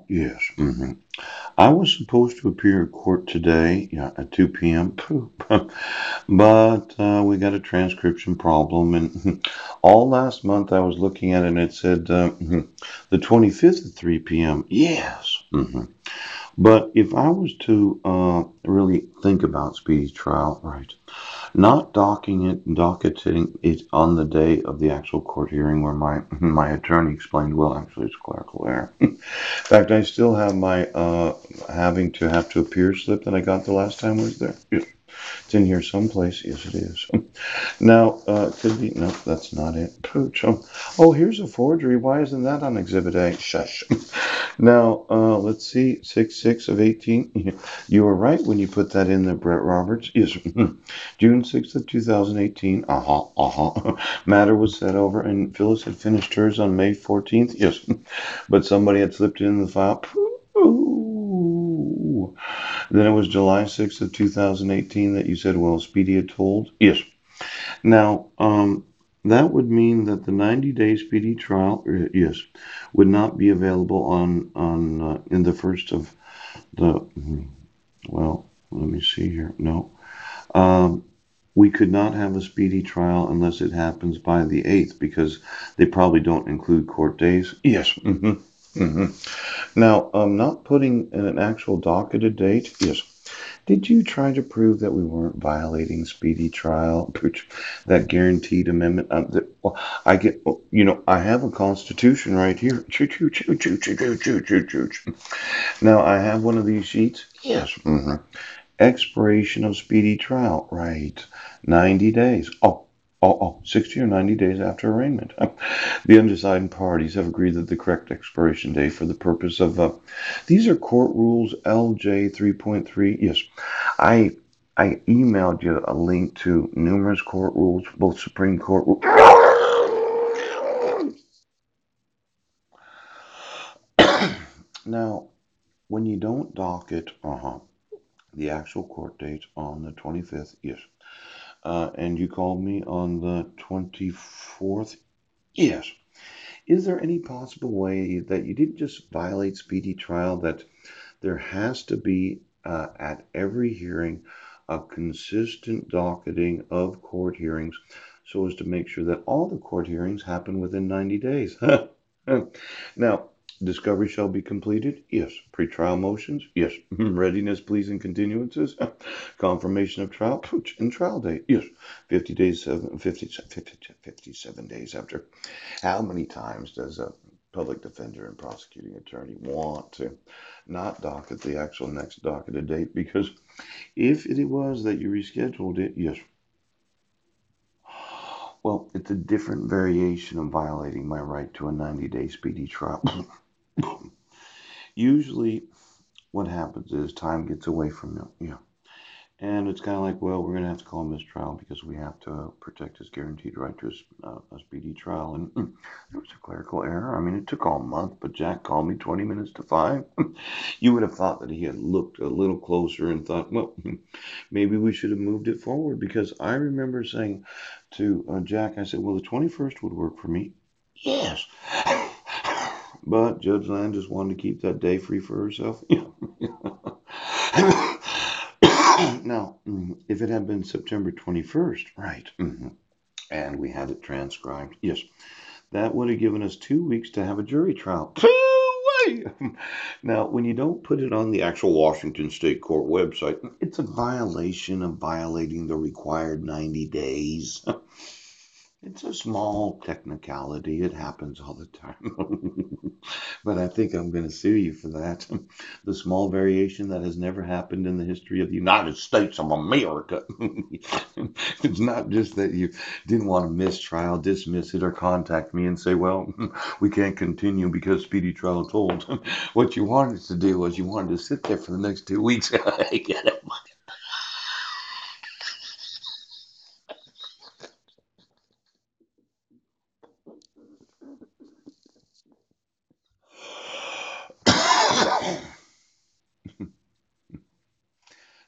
Yes. I was supposed to appear in court today, yeah, at 2 p.m. But we got a transcription problem, and all last month I was looking at it, and it said the 25th at 3 p.m. Yes. But if I was to really think about speedy trial, right? Not docketing it on the day of the actual court hearing where my attorney explained, well, actually, it's clerical error. In fact, I still have my having to have to appear slip that I got the last time I was there. Yeah. It's in here someplace. Yes, it is. Now, could be, no, that's not it. Pooch. Oh, here's a forgery. Why isn't that on Exhibit A? Shush. Now, let's see, 6/6 of 18. You were right when you put that in there, Brett Roberts. Yes, June 6th of 2018. Matter was set over, and Phyllis had finished hers on May 14th. Yes, but somebody had slipped it in the file. Ooh. Then it was July 6th of 2018 that you said, well, Speedy had told. Yes. Now, that would mean that the 90-day speedy trial, yes, would not be available on in the first of the. Well, let me see here. No, um, we could not have a speedy trial unless it happens by the 8th because they probably don't include court days. Yes. Now, not putting an actual docketed date. Yes. Did you try to prove that we weren't violating speedy trial, that guaranteed amendment? Well, I get, I have a constitution right here. Choo, choo, choo, choo, choo, choo, choo, choo, choo. Now, I have one of these sheets. Yes. Expiration of speedy trial. Right. 90 days. 60 or 90 days after arraignment. The undecided parties have agreed that the correct expiration date for the purpose of these are court rules LJ 3.3. Yes, I I emailed you a link to numerous court rules, both Supreme Court rules. Now, when you don't docket, the actual court date on the 25th, yes, and you called me on the 24th, yes. Is there any possible way that you didn't just violate speedy trial, that there has to be at every hearing a consistent docketing of court hearings so as to make sure that all the court hearings happen within 90 days? Now, discovery shall be completed? Yes. Pretrial motions? Yes. Readiness, pleas, and continuances? Confirmation of trial? And trial date? Yes. 50 days, 57 days after. How many times does a public defender and prosecuting attorney want to not docket the actual next docketed date? Because if it was that you rescheduled it, yes, well, it's a different variation of violating my right to a 90-day speedy trial. Usually, what happens is time gets away from you. Yeah. And it's kind of like, well, we're going to have to call a mistrial because we have to protect his guaranteed right to a speedy trial. And there was a clerical error. I mean, it took all month, but Jack called me 20 minutes to 5. You would have thought that he had looked a little closer and thought, well, maybe we should have moved it forward because I remember saying to Jack, I said, well, the 21st would work for me. Yes. But Judge Land just wanted to keep that day free for herself. Now, if it had been September 21st, right, and we had it transcribed, yes, that would have given us 2 weeks to have a jury trial. Now, when you don't put it on the actual Washington State Court website, it's a violation of violating the required 90 days. It's a small technicality. It happens all the time. But I think I'm going to sue you for that. The small variation that has never happened in the history of the United States of America. It's not just that you didn't want to miss trial, dismiss it, or contact me and say, well, we can't continue because speedy trial told. What you wanted to do was you wanted to sit there for the next 2 weeks. I get it.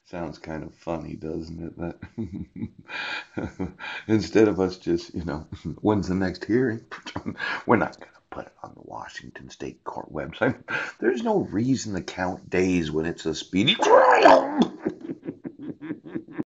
Sounds kind of funny, doesn't it? That instead of us just, when's the next hearing? We're not gonna. put it on the Washington State Court website. There's no reason to count days when it's a speedy trial.